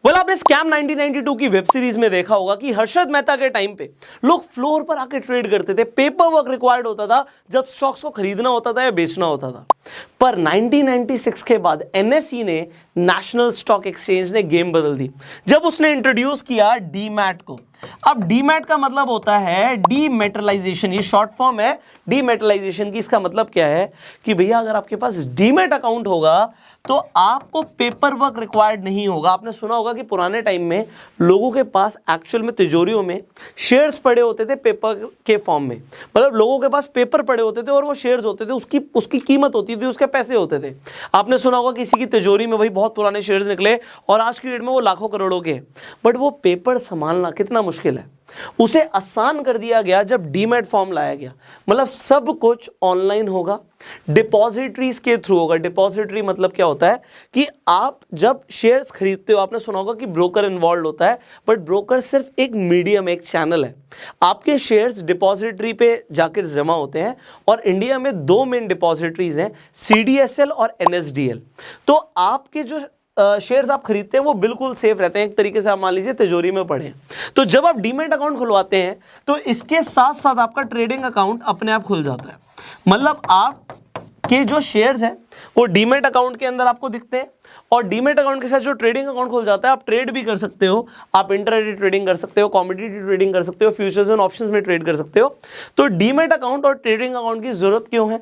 Well आपने scam 1992 की web series में देखा होगा कि हर्षद मेहता के टाइम पे लोग फ्लोर पर आके ट्रेड करते थे, पेपर वर्क रिक्वायर्ड होता था जब स्टॉक्स को खरीदना होता था या बेचना होता था। पर 1996 के बाद एनएसई ने, नेशनल स्टॉक एक्सचेंज ने गेम बदल दी जब उसने इंट्रोड्यूस किया डीमैट को। अब डीमैट का मतलब होता है डीमेटलाइजेशन, ये शॉर्ट फॉर्म है डीमेटलाइजेशन की। इसका मतलब क्या है कि भैया अगर आपके पास डीमैट अकाउंट होगा तो आपको पेपर वर्क रिक्वायर्ड नहीं होगा। आपने सुना होगा कि पुराने टाइम में लोगों के पास एक्चुअल में तिजोरियों में शेयर्स पड़े होते थे पेपर के फॉर्म में, मतलब लोगों के पास पेपर पड़े होते थे और वो शेयर्स होते थे, उसकी कीमत होती थी, उसके पैसे होते थे। आपने सुना होगा किसी की तिजोरी में भाई बहुत पुराने शेयर्स निकले और आज की डेट में वो लाखों करोड़ों के हैं, बट वो पेपर संभालना कितना मुश्किल है। उसे आसान कर दिया गया जब डीमैट फॉर्म लाया गया, मतलब सब कुछ ऑनलाइन होगा, डिपॉजिटरीज के थ्रू होगा। डिपॉजिटरी मतलब क्या होता है कि आप जब शेयर्स खरीदते हो, आपने सुना होगा कि ब्रोकर इन्वॉल्व होता है, बट ब्रोकर सिर्फ एक मीडियम, एक चैनल है। आपके शेयर्स डिपॉजिटरी पे जाकर जमा होते हैं और इंडिया में दो मेन डिपॉजिटरीज हैं, सीडीएसएल और एनएसडीएल। तो आपके जो शेयर्स आप खरीदते हैं वो बिल्कुल सेफ रहते हैं, एक तरीके से आप मान लीजिए तिजोरी में पड़े हैं। तो जब आप डीमैट अकाउंट खुलवाते हैं तो इसके साथ साथ आपका ट्रेडिंग अकाउंट अपने आप खुल जाता है। मतलब आपके जो शेयर्स हैं वो डीमैट अकाउंट के अंदर आपको दिखते हैं और डीमैट अकाउंट के साथ जो ट्रेडिंग अकाउंट खुल जाता है, आप ट्रेड भी कर सकते हो, आप इंट्राडे ट्रेडिंग कर सकते हो, कमोडिटी ट्रेडिंग कर सकते हो, फ्यूचर्स एंड ऑप्शंस में ट्रेड कर सकते हो। तो डीमैट अकाउंट और ट्रेडिंग अकाउंट की जरूरत क्यों है,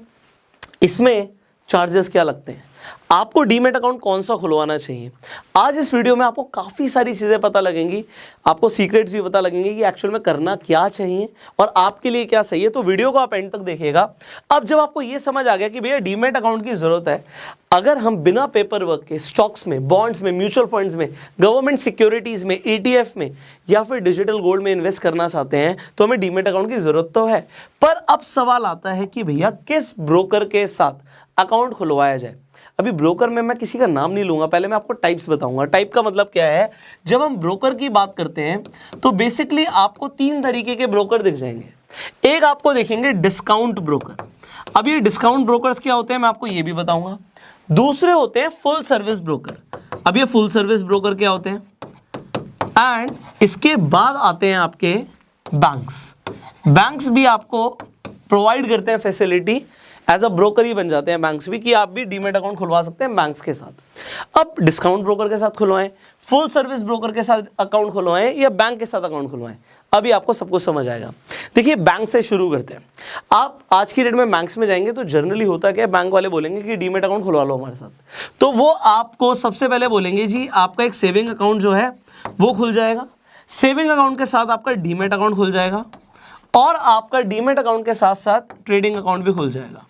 इसमें चार्जेस क्या लगते हैं, आपको डीमैट अकाउंट कौन सा खुलवाना चाहिए, आज इस वीडियो में आपको काफ़ी सारी चीज़ें पता लगेंगी, आपको सीक्रेट्स भी पता लगेंगे कि एक्चुअल में करना क्या चाहिए और आपके लिए क्या सही है। तो वीडियो को आप एंड तक देखिएगा। अब जब आपको ये समझ आ गया कि भैया डीमैट अकाउंट की ज़रूरत है, अगर हम बिना पेपर वर्क के स्टॉक्स में, बॉन्ड्स में, म्यूचुअल फंड्स में, गवर्नमेंट सिक्योरिटीज़ में, ETF में या फिर डिजिटल गोल्ड में इन्वेस्ट करना चाहते हैं तो हमें डीमैट अकाउंट की ज़रूरत तो है। पर अब सवाल आता है कि भैया किस ब्रोकर के साथ अकाउंट खुलवाया जाए। अभी ब्रोकर में मैं किसी का नाम नहीं लूंगा, पहले मैं आपको टाइप्स बताऊंगा। टाइप का मतलब क्या है, जब हम ब्रोकर की बात करते हैं तो बेसिकली आपको तीन तरीके के ब्रोकर दिख जाएंगे। एक आपको देखेंगे डिस्काउंट ब्रोकर। अब ये डिस्काउंट ब्रोकर्स क्या होते हैं मैं आपको ये भी बताऊंगा। दूसरे होते हैं फुल सर्विस ब्रोकर। अब ये फुल सर्विस ब्रोकर क्या होते हैं, एंड इसके बाद आते हैं आपके बैंक्स। बैंक्स भी आपको प्रोवाइड करते हैं फैसिलिटी, एज अ ब्रोकर ही बन जाते हैं बैंक्स भी, कि आप भी डीमैट अकाउंट खुलवा सकते हैं बैंक्स के साथ। अब डिस्काउंट ब्रोकर के साथ खुलवाएं, फुल सर्विस ब्रोकर के साथ अकाउंट खुलवाएं या बैंक के साथ अकाउंट खुलवाएं, अभी आपको सब कुछ समझ आएगा। देखिए बैंक से शुरू करते हैं। आप आज की डेट में बैंक्स में जाएंगे तो जनरली होता क्या है, बैंक वाले बोलेंगे कि डीमैट अकाउंट खुलवा लो हमारे साथ, तो वो आपको सबसे पहले बोलेंगे जी आपका एक सेविंग अकाउंट जो है वो खुल जाएगा, सेविंग अकाउंट के साथ आपका डीमैट अकाउंट खुल जाएगा और आपका डीमैट अकाउंट के साथ साथ ट्रेडिंग अकाउंट भी खुल जाएगा।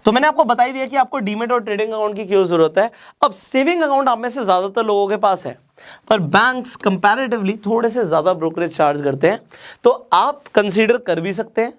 तो मैंने आपको बता ही दिया कि आपको डीमैट और ट्रेडिंग अकाउंट की क्यों जरूरत है। अब सेविंग अकाउंट आप में से ज्यादातर लोगों के पास है, पर बैंक्स कंपैरेटिवली थोड़े से ज्यादा ब्रोकरेज चार्ज करते हैं, तो आप कंसीडर कर भी सकते हैं,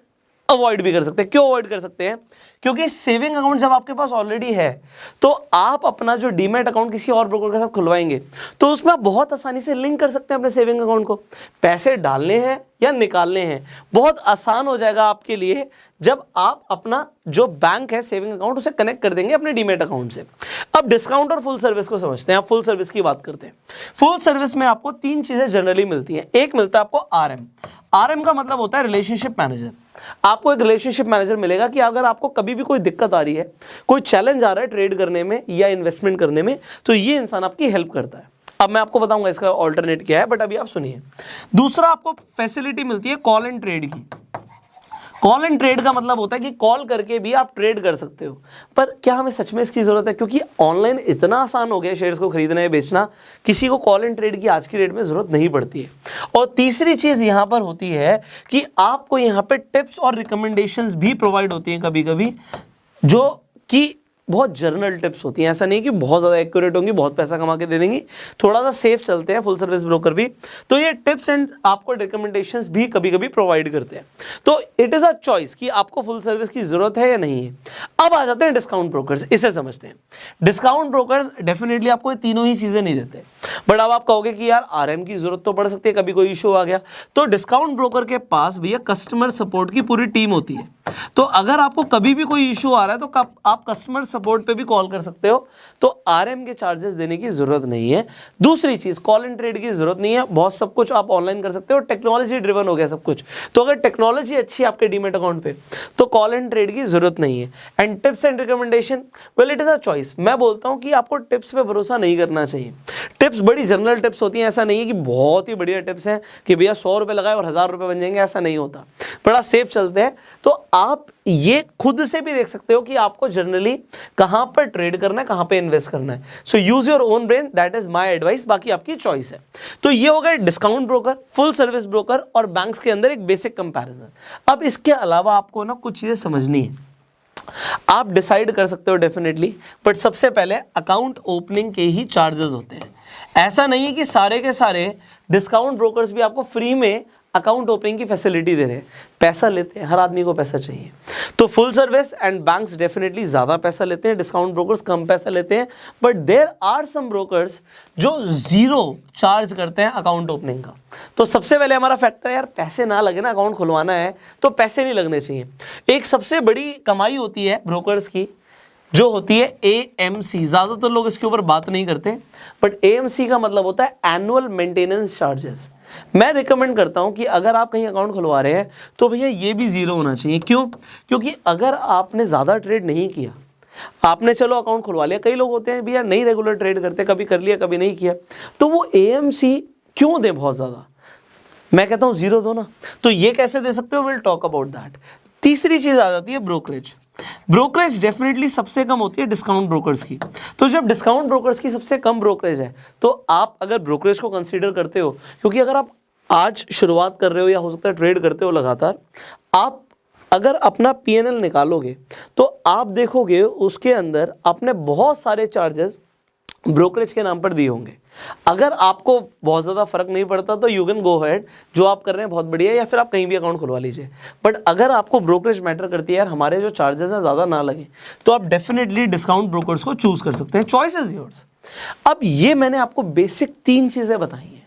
अवॉइड भी कर सकते हैं। क्यों अवॉइड कर सकते हैं, क्योंकि सेविंग अकाउंट जब आपके पास ऑलरेडी है तो आप अपना जो डीमैट अकाउंट किसी और ब्रोकर के साथ खुलवाएंगे तो उसमें आप बहुत आसानी से लिंक कर सकते हैं अपने सेविंग अकाउंट को। पैसे डालने हैं या निकालने हैं बहुत आसान हो जाएगा आपके लिए जब आप अपना जो बैंक है सेविंग अकाउंट उसे कनेक्ट कर देंगे अपने डीमैट अकाउंट से। अब डिस्काउंट और फुल सर्विस को समझते हैं। आप फुल सर्विस की बात करते हैं। फुल सर्विस में आपको तीन चीजें जनरली मिलती हैं। एक मिलता है आपको RM। RM का मतलब होता है रिलेशनशिप मैनेजर। आपको एक रिलेशनशिप मैनेजर मिलेगा कि अगर आपको कभी भी कोई दिक्कत आ रही है, कोई चैलेंज आ रहा है ट्रेड करने में या इन्वेस्टमेंट करने में, तो ये इंसान आपकी हेल्प करता है। अब मैं आपको बताऊंगा इसका ऑल्टरनेट क्या है, बट अभी आप सुनिए। दूसरा आपको फैसिलिटी मिलती है कॉल एंड ट्रेड की। कॉल एंड ट्रेड का मतलब होता है कि कॉल करके भी आप ट्रेड कर सकते हो। पर क्या हमें सच में इसकी जरूरत है, क्योंकि ऑनलाइन इतना आसान हो गया शेयर्स को खरीदना या बेचना, किसी को कॉल एंड ट्रेड की आज की डेट में जरूरत नहीं पड़ती है। और तीसरी चीज यहां पर होती है कि आपको यहां पे टिप्स और रिकमेंडेशंस भी प्रोवाइड होती हैं कभी कभी, जो कि बहुत जर्नल टिप्स होती हैं। ऐसा नहीं कि बहुत ज़्यादा एक्यूरेट होंगी, बहुत पैसा कमा के दे देंगी, थोड़ा सा सेफ चलते हैं फुल सर्विस ब्रोकर भी। तो ये टिप्स एंड आपको रिकमेंडेशंस भी कभी कभी प्रोवाइड करते हैं। तो इट इज़ अ चॉइस कि आपको फुल सर्विस की ज़रूरत है या नहीं है। अब आ जाते हैं डिस्काउंट ब्रोकर्स, इसे समझते हैं। डिस्काउंट ब्रोकर्स डेफिनेटली आपको ये तीनों ही चीज़ें नहीं देते। बट अब आप कहोगे कि यार आरएम की जरूरत तो पड़ सकती है, कभी कोई इशू आ गया। तो डिस्काउंट ब्रोकर के पास भैया कस्टमर सपोर्ट की पूरी टीम होती है। तो अगर आपको कभी भी कोई इशू आ रहा है तो आप कस्टमर सपोर्ट पे भी कॉल कर सकते हो। तो आरएम के चार्जेस देने की जरूरत नहीं है। दूसरी चीज, कॉल एंड ट्रेड की जरूरत नहीं है, बहुत सब कुछ आप ऑनलाइन कर सकते हो, टेक्नोलॉजी ड्रिवन हो गया सब कुछ। तो अगर टेक्नोलॉजी अच्छी है आपके डीमेट अकाउंट पे तो कॉल एंड ट्रेड की जरूरत नहीं है। And tips and recommendation, well it is a choice. मैं बोलता हूं कि आपको टिप्स पे भरोसा नहीं करना चाहिए। टिप्स बड़ी जनरल टिप्स होती हैं, ऐसा नहीं है कि बहुत ही बढ़िया टिप्स हैं कि भैया 100 रुपये लगाए और 1000 रुपये बन जाएंगे, ऐसा नहीं होता। बड़ा सेफ चलते हैं। तो आप ये खुद से भी देख सकते हो कि आपको जनरली कहां पर ट्रेड करना है, कहां पे इन्वेस्ट करना है। So use your own brain, that is my advice, बाकी आपकी चॉइस है। तो ये हो गए discount broker, full service broker और बैंक्स के अंदर एक बेसिक कंपैरिजन। अब इसके अलावा आपको ना कुछ चीजें समझनी है। आप डिसाइड कर सकते हो डेफिनेटली, बट सबसे पहले अकाउंट ओपनिंग के ही चार्जेस होते हैं। ऐसा नहीं है कि सारे के सारे डिस्काउंट ब्रोकर्स भी आपको फ्री में अकाउंट ओपनिंग की फैसिलिटी दे रहे हैं। पैसा लेते हैं, हर आदमी को पैसा चाहिए। तो full service and banks definitely ज़्यादा पैसा लेते हैं, डिस्काउंट ब्रोकर्स कम पैसा लेते हैं। But there are some brokers जो जीरो चार्ज करते हैं अकाउंट ओपनिंग का। तो सबसे पहले हमारा फैक्टर है यार, पैसे ना लगे ना, अकाउंट खुलवाना है तो पैसे नहीं लगने चाहिए। एक सबसे बड़ी कमाई होती है ब्रोकर्स की जो होती है AMC। ज़्यादातर लोग इसके ऊपर बात नहीं करते, बट AMC का मतलब होता है एनुअल मेंटेनेंस चार्जेस। मैं रिकमेंड करता हूं कि अगर आप कहीं अकाउंट खुलवा रहे हैं तो भैया ये भी जीरो होना चाहिए। क्यों? क्योंकि अगर आपने ज़्यादा ट्रेड नहीं किया, आपने चलो अकाउंट खुलवा लिया, कई लोग होते हैं भैया नहीं रेगुलर ट्रेड करते, कभी कर लिया कभी नहीं किया, तो वो AMC क्यों दे बहुत ज़्यादा? मैं कहता हूँ जीरो दो ना। तो ये कैसे दे सकते हो, विल टॉक अबाउट दैट। तीसरी चीज़ आ जाती है ब्रोकरेज। ब्रोकरेज डेफिनेटली सबसे कम होती है डिस्काउंट ब्रोकर्स की। तो जब डिस्काउंट ब्रोकर्स की सबसे कम ब्रोकरेज है तो आप अगर ब्रोकरेज को कंसीडर करते हो, क्योंकि अगर आप आज शुरुआत कर रहे हो या हो सकता है ट्रेड करते हो लगातार, आप अगर अपना PNL निकालोगे तो आप देखोगे उसके अंदर आपने बहुत सारे चार्जेस ब्रोकरेज के नाम पर दिए होंगे। अगर आपको बहुत ज़्यादा फर्क नहीं पड़ता तो यू कैन गो अहेड, जो आप कर रहे हैं बहुत बढ़िया, या फिर आप कहीं भी अकाउंट खुलवा लीजिए। बट अगर आपको ब्रोकरेज मैटर करती है यार, हमारे जो चार्जेस हैं ज़्यादा ना लगे, तो आप डेफिनेटली डिस्काउंट ब्रोकर्स को चूज कर सकते हैं। Choice is yours. अब ये मैंने आपको बेसिक 3 चीज़ें बताई हैं।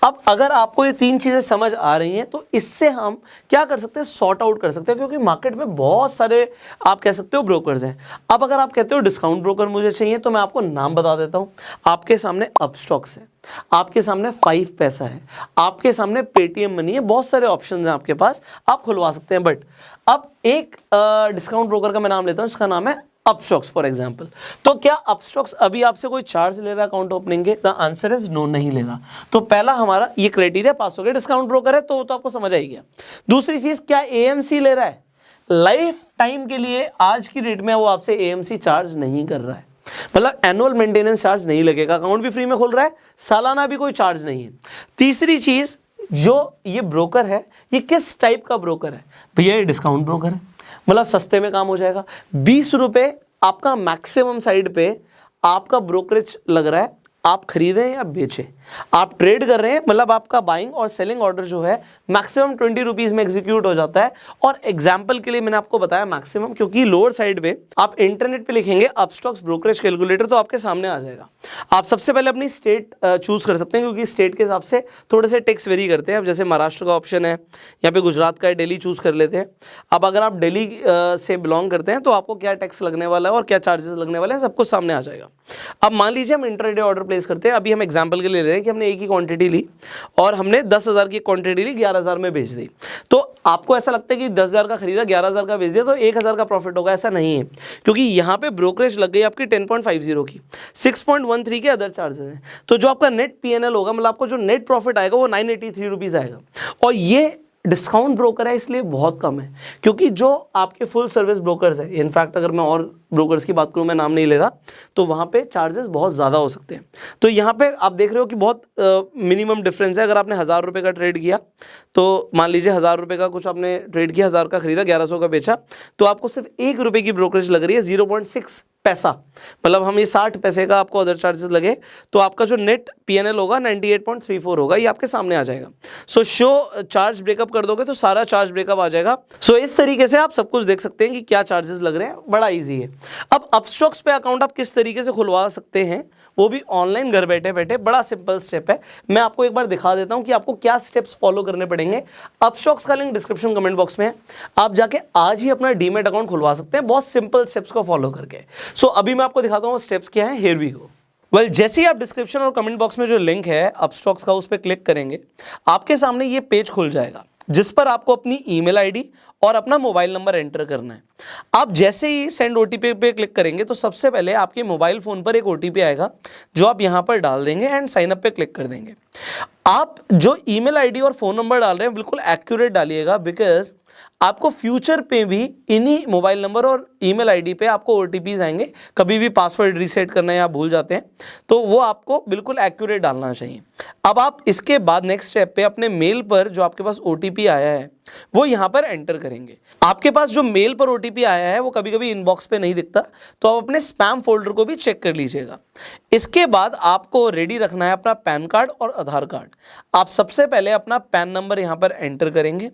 अब अगर आपको ये 3 चीज़ें समझ आ रही हैं तो इससे हम क्या कर सकते हैं, सॉर्ट आउट कर सकते हैं, क्योंकि मार्केट में बहुत सारे आप कह सकते हो ब्रोकर्स हैं। अब अगर आप कहते हो डिस्काउंट ब्रोकर मुझे चाहिए, तो मैं आपको नाम बता देता हूं। आपके सामने अपस्टॉक्स है, आपके सामने 5 पैसा है, आपके सामने पेटीएम मनी है, बहुत सारे ऑप्शंस हैं आपके पास, आप खुलवा सकते हैं। बट अब एक डिस्काउंट ब्रोकर का मैं नाम लेता हूं, इसका नाम है अपस्टॉक्स फॉर एग्जाम्पल। तो क्या अपस्टॉक्स अभी आपसे कोई चार्ज ले रहा है अकाउंट ओपनिंग के? द आंसर इज नो, नहीं ले रहा। तो पहला हमारा ये क्राइटेरिया पास हो गया, डिस्काउंट ब्रोकर है तो आपको समझ आई गया। दूसरी चीज, क्या AMC ले रहा है? लाइफ टाइम के लिए आज की डेट में वो आपसे AMC चार्ज नहीं कर रहा है, मतलब एनुअल मेंटेनेंस चार्ज नहीं लगेगा, अकाउंट भी फ्री में खुल रहा है, सालाना भी कोई चार्ज नहीं है। तीसरी चीज, जो ये ब्रोकर है ये किस टाइप का ब्रोकर है? भैया ये डिस्काउंट ब्रोकर है, मतलब सस्ते में काम हो जाएगा। 20 रुपये आपका मैक्सिमम साइड पे आपका ब्रोकरेज लग रहा है, आप खरीदें या बेचें, आप ट्रेड कर रहे हैं, मतलब आपका बाइंग और सेलिंग ऑर्डर जो है मैक्सिमम 20 रुपीज़ में एग्जीक्यूट हो जाता है। और एग्जाम्पल के लिए मैंने आपको बताया मैक्सिमम, क्योंकि लोअर साइड पे आप इंटरनेट पे लिखेंगे अपस्टॉक्स ब्रोकरेज कैलकुलेटर तो आपके सामने आ जाएगा। आप सबसे पहले अपनी स्टेट चूज कर सकते हैं, क्योंकि स्टेट के हिसाब से थोड़े से टैक्स वेरी करते हैं। अब जैसे महाराष्ट्र का ऑप्शन है, यहाँ पे गुजरात का है, दिल्ली चूज कर लेते हैं। अब अगर आप दिल्ली से बिलोंग करते हैं तो आपको क्या टैक्स लगने वाला है और क्या चार्जेस लगने वाले हैं सब कुछ सामने आ जाएगा। अब मान लीजिए हम इंट्राडे ऑर्डर प्लेस करते हैं, अभी हम एग्जाम्पल के लिए ले रहे हैं कि हमने एक ही क्वांटिटी ली और हमने 10,000 की क्वांटिटी ली, 11,000 में बेच दी। तो आपको ऐसा लगता है कि 10,000 का खरीदा, 11,000 का बेच दिया तो 1,000 का प्रॉफिट होगा, ऐसा नहीं है, क्योंकि यहाँ पे ब्रोकरेज लग गई आपकी 10.50 की, 6.13 के अदर चार्जेस हैं। तो जो आपका नेट PNL होगा, मतलब आपको जो नेट प्रॉफिट आएगा वो 983 रुपीज़ आएगा। और ये डिस्काउंट ब्रोकर है इसलिए बहुत कम है, क्योंकि जो आपके फुल सर्विस ब्रोकर्स है, इनफैक्ट अगर मैं और ब्रोकर्स की बात करूं, मैं नाम नहीं ले रहा, तो वहाँ पे चार्जेस बहुत ज़्यादा हो सकते हैं। तो यहाँ पे आप देख रहे हो कि बहुत मिनिमम डिफरेंस है। अगर आपने 1,000 रुपये का ट्रेड किया, तो मान लीजिए 1,000 रुपये का कुछ आपने ट्रेड किया, 1,000 का खरीदा, 1,100 का बेचा, तो आपको सिर्फ 1 रुपये की ब्रोकरेज लग रही है, 0.6 पैसा, मतलब हम ये 60 पैसे का आपको अदर चार्जेस लगे तो आपका जो नेट PNL होगा 98.34 होगा, ये आपके सामने आ जाएगा। सो शो चार्ज ब्रेकअप कर दोगे तो सारा चार्ज ब्रेकअप आ जाएगा। सो इस तरीके से आप सब कुछ देख सकते हैं कि क्या चार्जेस लग रहे हैं, बड़ा इजी है। अब अपस्टॉक्स पे अकाउंट आप किस तरीके से खुलवा सकते हैं वो भी ऑनलाइन घर बैठे बैठे। बड़ा सिंपल स्टेप है, मैं आपको एक बार दिखा देता हूं कि आपको क्या स्टेप्स फॉलो करने पड़ेंगे। अपस्टॉक्स का लिंक डिस्क्रिप्शन कमेंट बॉक्स में है, आप जाके आज ही अपना डीमैट अकाउंट खुलवा सकते हैं बहुत सिंपल स्टेप्स को फॉलो करके। सो अभी मैं आपको दिखाता हूँ स्टेप्स क्या है। Here we go. वेल जैसे ही आप डिस्क्रिप्शन और कमेंट बॉक्स में जो लिंक है अपस्टॉक्स का, उस पर क्लिक करेंगे, आपके सामने ये पेज खुल जाएगा जिस पर आपको अपनी ईमेल आईडी और अपना मोबाइल नंबर एंटर करना है। आप जैसे ही सेंड ओटीपी पे क्लिक करेंगे तो सबसे पहले आपके मोबाइल फोन पर एक ओटीपी आएगा जो आप यहां पर डाल देंगे एंड साइन अप पे क्लिक कर देंगे। आप जो ईमेल आईडी और फोन नंबर डाल रहे हैं बिल्कुल एक्यूरेट डालिएगा, बिकॉज आपको फ्यूचर पे भी इन्हीं मोबाइल नंबर और ईमेल आईडी पे आपको ओटीपीज आएंगे। कभी भी पासवर्ड रीसेट करना या भूल जाते हैं तो वो आपको बिल्कुल एक्यूरेट डालना चाहिए। अब आप इसके बाद नेक्स्ट स्टेप पे अपने मेल पर जो आपके पास ओटीपी आया है वो यहाँ पर एंटर करेंगे। आपके पास जो मेल पर ओटीपी आया है वो कभी कभी इनबॉक्स पे नहीं दिखता, तो आप अपने स्पैम फोल्डर को भी चेक कर लीजिएगा। इसके बाद आपको रेडी रखना है अपना पैन कार्ड और आधार कार्ड। आप सबसे पहले अपना पैन नंबर यहाँ पर एंटर करेंगे,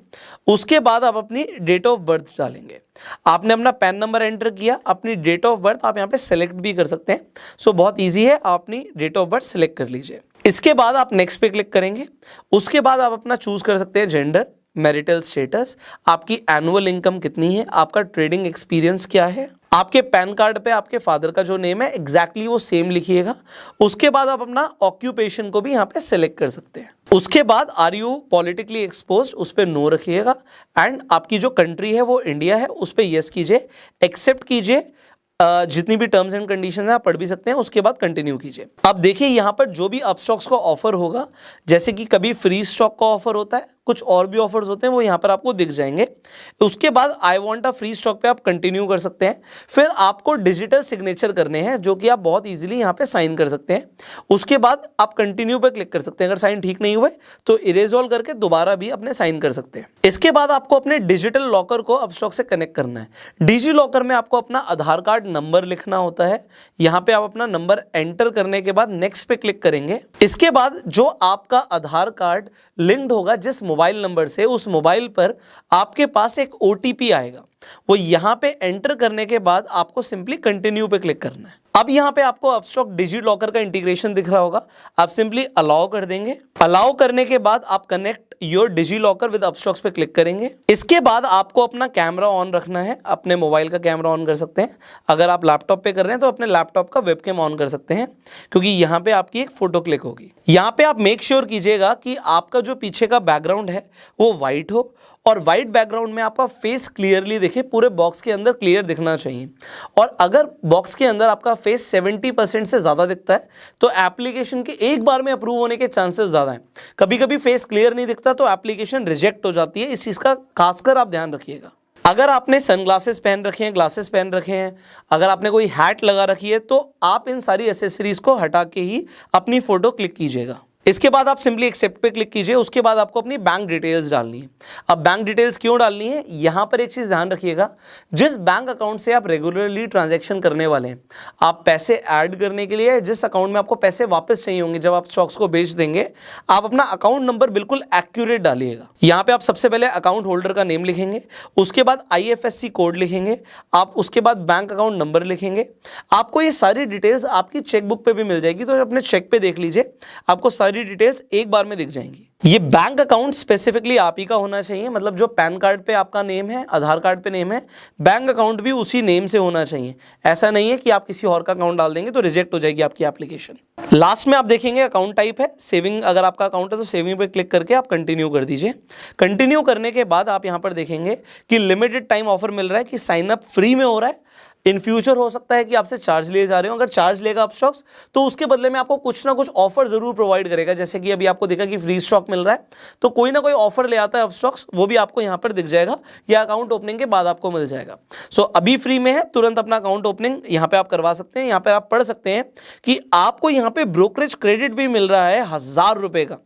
उसके बाद आप अपनी डेट ऑफ बर्थ डालेंगे। आपने अपना पैन नंबर एंटर किया, अपनी डेट ऑफ बर्थ आप यहाँ पे सेलेक्ट भी कर सकते हैं। सो बहुत ईजी है, आप अपनी डेट ऑफ बर्थ सेलेक्ट कर लीजिए। इसके बाद आप नेक्स्ट पे क्लिक करेंगे। उसके बाद आप अपना चूज कर सकते हैं जेंडर, मैरिटल स्टेटस, आपकी एनुअल इनकम कितनी है, आपका ट्रेडिंग एक्सपीरियंस क्या है। आपके पैन कार्ड पे आपके फादर का जो नेम है एग्जैक्टली वो सेम लिखिएगा। उसके बाद आप अपना ऑक्यूपेशन को भी यहाँ पे सेलेक्ट कर सकते हैं। उसके बाद आर यू पॉलिटिकली एक्सपोज्ड, उस पर नो रखिएगा एंड आपकी जो कंट्री है वो इंडिया है, उस पर यस कीजिए। एक्सेप्ट कीजिए, जितनी भी टर्म्स एंड कंडीशंस हैं आप पढ़ भी सकते हैं। उसके बाद कंटिन्यू कीजिए। अब देखिए यहाँ पर जो भी अपस्टॉक्स का ऑफर होगा, जैसे कि कभी फ्री स्टॉक का ऑफर होता है, कुछ और भी ऑफर्स होते हैं, वो यहाँ पर आपको दिख जाएंगे। उसके बाद I want a free stock पे आप कंटिन्यू कर सकते हैं। फिर आपको डिजिटल सिग्नेचर करने हैं जो कि आप बहुत इजीली यहाँ पे साइन कर सकते हैं। उसके बाद आप कंटिन्यू पे क्लिक कर सकते हैं। अगर साइन ठीक नहीं हुए तो इरेज ऑल करके दोबारा भी अपने साइन कर सकते हैं। इसके बाद आपको अपने डिजिटल लॉकर को अपस्टॉक से कनेक्ट करना है। डिजी लॉकर में आपको अपना आधार कार्ड नंबर लिखना होता है। यहाँ पे आप अपना नंबर एंटर करने के बाद नेक्स्ट पे क्लिक करेंगे। इसके बाद जो आपका आधार कार्ड लिंक्ड होगा जिस मोबाइल नंबर से, उस मोबाइल पर आपके पास एक ओटीपी आएगा। वो यहां पे एंटर करने के बाद आपको सिंपली कंटिन्यू पे क्लिक करना है। अब यहां पे आपको अपस्टॉक डिजी लॉकर का इंटीग्रेशन दिख रहा होगा, आप सिंपली अलाउ कर देंगे। अलाउ करने के बाद आप connect your DigiLocker with Upstox पे क्लिक करेंगे। इसके बाद आपको अपना कैमरा ऑन रखना है। अपने मोबाइल का कैमरा ऑन कर सकते हैं। अगर आप लैपटॉप पे कर रहे हैं तो अपने लैपटॉप का वेबकैम ऑन कर सकते हैं, क्योंकि यहाँ पे आपकी एक फोटो क्लिक होगी। यहाँ पे आप मेक श्योर कीजिएगा कि आपका जो पीछे का बैकग्राउंड है वो व्हाइट हो और व्हाइट बैकग्राउंड में आपका फेस क्लियरली दिखे, पूरे बॉक्स के अंदर क्लियर दिखना चाहिए। और अगर बॉक्स के अंदर आपका फेस 70% से ज़्यादा दिखता है तो एप्लीकेशन के एक बार में अप्रूव होने के चांसेस ज़्यादा हैं। कभी कभी फेस क्लियर नहीं दिखता तो एप्लीकेशन रिजेक्ट हो जाती है। इस चीज़ का खासकर आप ध्यान रखिएगा। अगर आपने सनग्लासेस पहन रखे हैं, ग्लासेस पहन रखे हैं, अगर आपने कोई हैट लगा रखी है, तो आप इन सारी एसेसरीज को हटा के ही अपनी फोटो क्लिक कीजिएगा। इसके बाद आप सिंपली एक्सेप्ट पे क्लिक कीजिए। उसके बाद आपको अपनी बैंक डिटेल्स डालनी है। अब बैंक डिटेल्स क्यों डालनी है, यहां पर एक चीज ध्यान रखिएगा, जिस बैंक अकाउंट से आप रेगुलरली ट्रांजैक्शन करने वाले हैं, आप पैसे ऐड करने के लिए जिस अकाउंट में आपको पैसे वापस चाहिए होंगे जब आप स्टॉक्स को बेच देंगे, आप अपना अकाउंट नंबर बिल्कुल एक्यूरेट डालिएगा। यहाँ पे आप सबसे पहले अकाउंट होल्डर का नेम लिखेंगे, उसके बाद IFSC कोड लिखेंगे, आप उसके बाद बैंक अकाउंट नंबर लिखेंगे। आपको ये सारी डिटेल्स आपकी चेकबुक पे भी मिल जाएगी, तो अपने चेक पे देख लीजिए, आपको सारी डिटेल्स एक बार में दिख जाएंगी। ये बैंक अकाउंट स्पेसिफिकली आप ही का होना चाहिए, मतलब जो पैन कार्ड पे आपका नेम है, आधार कार्ड पे नेम है, बैंक अकाउंट भी उसी नेम से होना चाहिए। ऐसा नहीं है कि आप किसी और का अकाउंट डाल देंगे तो रिजेक्ट हो जाएगी आपकी एप्लीकेशन। लास्ट में आप देखेंगे अकाउंट टाइप है सेविंग। अगर आपका अकाउंट है तो सेविंग पे क्लिक करके आप कंटिन्यू कर दीजिए। कंटिन्यू करने के बाद आप यहां पर देखेंगे कि लिमिटेड टाइम ऑफर मिल रहा है, कि साइन अप फ्री में हो रहा है। इन फ्यूचर हो सकता है कि आपसे चार्ज लिए जा रहे हो। अगर चार्ज लेगा अपस्टॉक्स तो उसके बदले में आपको कुछ ना कुछ ऑफर जरूर प्रोवाइड करेगा। जैसे कि अभी आपको देखा कि फ्री स्टॉक मिल रहा है, तो कोई ना कोई ऑफर ले आता है अपस्टॉक्स, वो भी आपको यहाँ पर दिख जाएगा या अकाउंट ओपनिंग के बाद आपको मिल जाएगा। सो अभी फ्री में है, तुरंत अपना अकाउंट ओपनिंग यहाँ पे आप करवा सकते हैं। यहाँ पे आप पढ़ सकते हैं कि आपको यहाँ पे ब्रोकरेज क्रेडिट भी मिल रहा है 1000 रुपए का,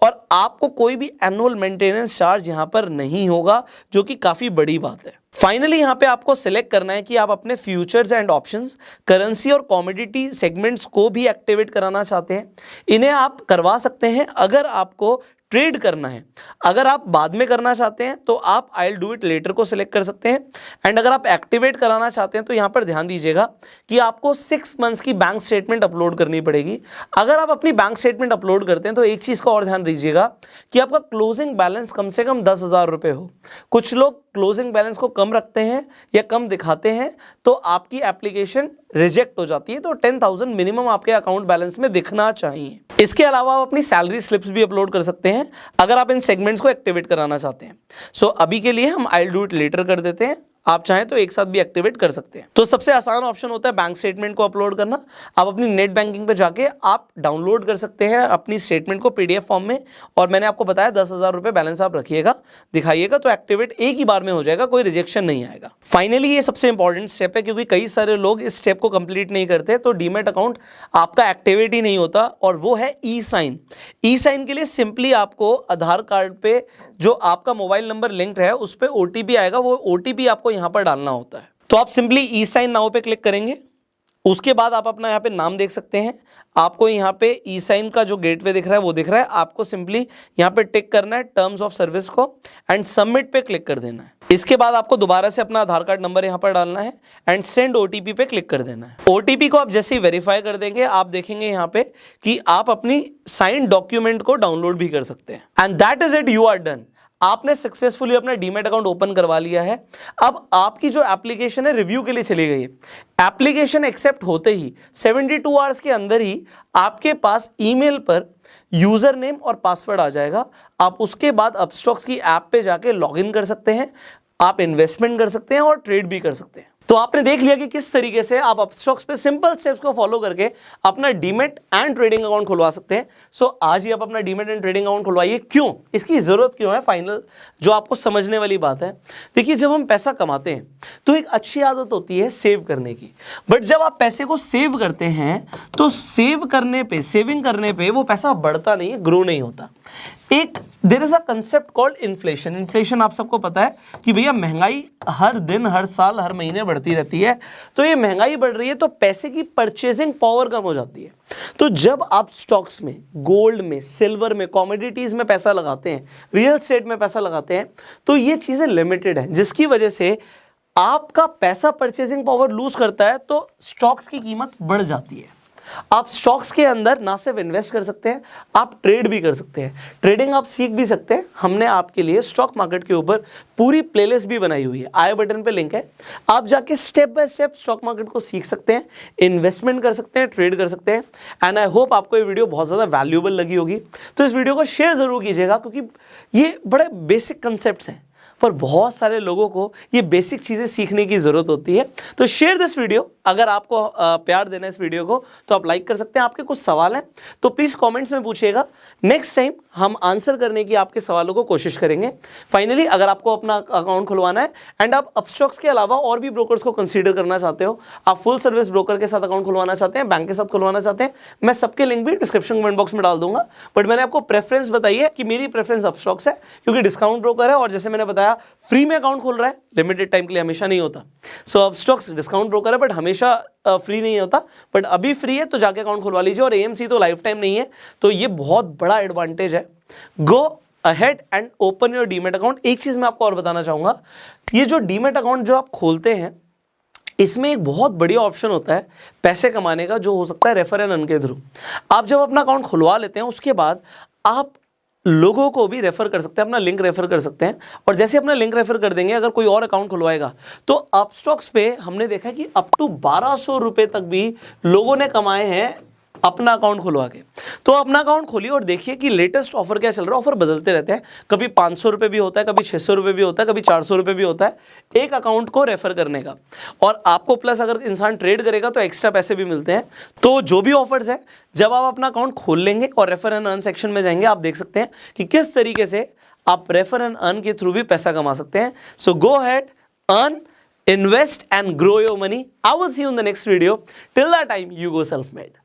और आपको कोई भी एनुअल मेंटेनेंस चार्ज यहाँ पर नहीं होगा, जो कि काफी बड़ी बात है। फाइनली यहाँ पे आपको सिलेक्ट करना है कि आप अपने फ्यूचर्स एंड ऑप्शंस, करेंसी और कमोडिटी सेगमेंट्स को भी एक्टिवेट कराना चाहते हैं। इन्हें आप करवा सकते हैं अगर आपको ट्रेड करना है, अगर आप बाद में करना चाहते हैं तो आप I will do it later को सिलेक्ट कर सकते हैं। एंड अगर आप एक्टिवेट कराना चाहते हैं तो यहाँ पर ध्यान दीजिएगा कि आपको 6 मंथ्स की बैंक स्टेटमेंट अपलोड करनी पड़ेगी। अगर आप अपनी बैंक स्टेटमेंट अपलोड करते हैं तो एक चीज़ का और ध्यान दीजिएगा कि आपका क्लोजिंग बैलेंस कम से कम 10,000 रुपये हो। कुछ लोग क्लोजिंग बैलेंस को कम रखते हैं या कम दिखाते हैं तो आपकी एप्लीकेशन रिजेक्ट हो जाती है। तो 10,000 मिनिमम आपके अकाउंट बैलेंस में दिखना चाहिए। इसके अलावा आप अपनी सैलरी स्लिप्स भी अपलोड कर सकते हैं अगर आप इन सेगमेंट्स को एक्टिवेट कराना चाहते हैं। सो अभी के लिए हम I will do it later कर देते हैं, आप चाहें तो एक साथ भी एक्टिवेट कर सकते हैं। तो सबसे आसान ऑप्शन होता है बैंक स्टेटमेंट को अपलोड करना। आप अपनी नेट बैंकिंग पे जाके आप डाउनलोड कर सकते हैं अपनी स्टेटमेंट को पीडीएफ फॉर्म में, और मैंने आपको बताया 10,000 रुपये बैलेंस आप रखिएगा, दिखाइएगा, तो एक्टिवेट एक ही बार में हो जाएगा, कोई रिजेक्शन नहीं आएगा। फाइनली ये सबसे इंपॉर्टेंट स्टेप है क्योंकि कई सारे लोग इस स्टेप को कंप्लीट नहीं करते तो डीमैट अकाउंट आपका एक्टिवेट ही नहीं होता, और वो है ई साइन। ई साइन के लिए सिंपली आपको आधार कार्ड पे जो आपका मोबाइल नंबर लिंक्ड है उस पर ओटीपी आएगा, वो ओटीपी आपको यहाँ पर डालना होता है। तो आप सिंपली ई साइन नाउ पे क्लिक करेंगे। उसके बाद आप अपना यहाँ पे नाम देख सकते हैं, आपको यहाँ पे ई साइन का जो गेटवे दिख रहा है वो दिख रहा है, आपको सिंपली यहाँ पे टिक करना है टर्म्स ऑफ सर्विस को एंड सबमिट पे क्लिक कर देना है। इसके बाद आपको दोबारा से अपना आधार कार्ड नंबर यहाँ पर डालना है एंड सेंड ओटीपी पे क्लिक कर देना है। ओटीपी को आप जैसे ही वेरीफाई कर देंगे आप देखेंगे यहाँ पे कि आप अपनी साइन डॉक्यूमेंट को डाउनलोड भी कर सकते हैं। And that is it, you are done. आपने सक्सेसफुली अपना डीमैट अकाउंट ओपन करवा लिया है। अब आपकी जो एप्लीकेशन है रिव्यू के लिए चली गई है। एप्लीकेशन एक्सेप्ट होते ही 72 आवर्स के अंदर ही आपके पास ईमेल पर यूजर नेम और पासवर्ड आ जाएगा। आप उसके बाद अपस्टॉक्स की ऐप पे जाके लॉगिन कर सकते हैं, आप इन्वेस्टमेंट कर सकते हैं और ट्रेड भी कर सकते हैं। तो आपने देख लिया कि किस तरीके से आप अपस्टॉक्स पे सिंपल स्टेप्स को फॉलो करके अपना डीमैट एंड ट्रेडिंग अकाउंट खुलवा सकते हैं। सो आज ही आप अपना डीमैट एंड ट्रेडिंग अकाउंट खुलवाइए। क्यों, इसकी जरूरत क्यों है, फाइनल जो आपको समझने वाली बात है। देखिए, जब हम पैसा कमाते हैं तो एक अच्छी आदत होती है सेव करने की, बट जब आप पैसे को सेव करते हैं तो सेविंग करने पे वो पैसा बढ़ता नहीं है, ग्रो नहीं होता। एक there is a concept called inflation. Inflation आप सबको पता है कि भैया महंगाई हर दिन, हर साल, हर महीने बढ़ती रहती है। तो ये महंगाई बढ़ रही है तो पैसे की परचेजिंग पावर कम हो जाती है। तो जब आप स्टॉक्स में, गोल्ड में, सिल्वर में, कमोडिटीज में पैसा लगाते हैं, रियल एस्टेट में पैसा लगाते हैं, तो ये चीजें लिमिटेड है, जिसकी वजह से आपका पैसा परचेजिंग पावर लूज करता है तो स्टॉक्स की कीमत बढ़ जाती है। आप स्टॉक्स के अंदर ना सिर्फ इन्वेस्ट कर सकते हैं, आप ट्रेड भी कर सकते हैं। ट्रेडिंग आप सीख भी सकते हैं। हमने आपके लिए स्टॉक मार्केट के ऊपर पूरी प्लेलिस्ट भी बनाई हुई है, आई बटन पे लिंक है। आप जाके step by step stock market को सीख सकते हैं, इन्वेस्टमेंट कर सकते हैं, ट्रेड कर सकते हैं। एंड आई होप आपको ये वीडियो बहुत ज़्यादा वैल्यूएबल लगी होगी। तो इस वीडियो को शेयर ज़रूर कीजिएगा क्योंकि ये बड़े बेसिक कंसेप्ट्स हैं, पर बहुत सारे लोगों को ये बेसिक चीज़ें सीखने की ज़रूरत होती है। तो शेयर दिस वीडियो। अगर आपको प्यार देना है इस वीडियो को तो आप लाइक कर सकते हैं। आपके कुछ सवाल हैं तो प्लीज़ कमेंट्स में पूछिएगा, नेक्स्ट टाइम हम आंसर करने की आपके सवालों को कोशिश करेंगे। फाइनली, अगर आपको अपना अकाउंट खुलवाना है एंड आप अपस्टॉक्स के अलावा और भी ब्रोकर्स को कंसीडर करना चाहते हो, आप फुल सर्विस ब्रोकर के साथ अकाउंट खुलवाना चाहते हैं, बैंक के साथ खुलवाना चाहते हैं, मैं सबके लिंक भी डिस्क्रिप्शन कमेंट बॉक्स में डाल दूंगा। बट मैंने आपको प्रेफरेंस बताई है कि मेरी प्रेफरेंस अपस्टॉक्स है क्योंकि डिस्काउंट ब्रोकर है, और जैसे मैंने बताया फ्री में अकाउंट खोल रहा है, लिमिटेड टाइम के लिए, हमेशा नहीं होता। सो अपस्टॉक्स डिस्काउंट ब्रोकर है बट हमेशा फ्री नहीं होता, बट अभी फ्री है तो जाके अकाउंट खुलवा लीजिए। और एएमसी तो लाइफ टाइम नहीं है, तो ये बहुत बड़ा एडवांटेज है। Go ahead and open your demat account. एक चीज मैं आपको और बताना चाहूंगा, ये जो डीमैट अकाउंट जो आप खोलते हैं इसमें एक बहुत बढ़िया ऑप्शन होता है पैसे कमाने का, जो हो सकता है रेफर एंड अर्न के थ्रू। आप जब अपना अकाउंट खुलवा लेते हैं उसके बाद आप लोगों को भी रेफर कर सकते हैं, अपना लिंक रेफर कर सकते हैं। और जैसे अपना लिंक रेफर कर देंगे, अगर कोई और अकाउंट खुलवाएगा तो अपस्टॉक्स पे हमने देखा कि अप टू 1200 रुपए तक भी लोगों ने कमाए हैं अपना अकाउंट खुलवा के। तो अपना अकाउंट खोलिए और देखिए कि लेटेस्ट ऑफर क्या चल रहा है। ऑफर बदलते रहते हैं, कभी 500 रुपये भी होता है, कभी 600 रुपये भी होता है, कभी 400 रुपये भी होता है एक अकाउंट को रेफर करने का। और आपको प्लस अगर इंसान ट्रेड करेगा तो एक्स्ट्रा पैसे भी मिलते हैं। तो जो भी ऑफर्स है, जब आप अपना अकाउंट खोल लेंगे और रेफर एंड अर्न सेक्शन में जाएंगे, आप देख सकते हैं कि किस तरीके से आप रेफर एंड अर्न के थ्रू भी पैसा कमा सकते हैं। So go ahead, earn, invest and grow your money. I will see you in the next video. Till that time, you go self-made.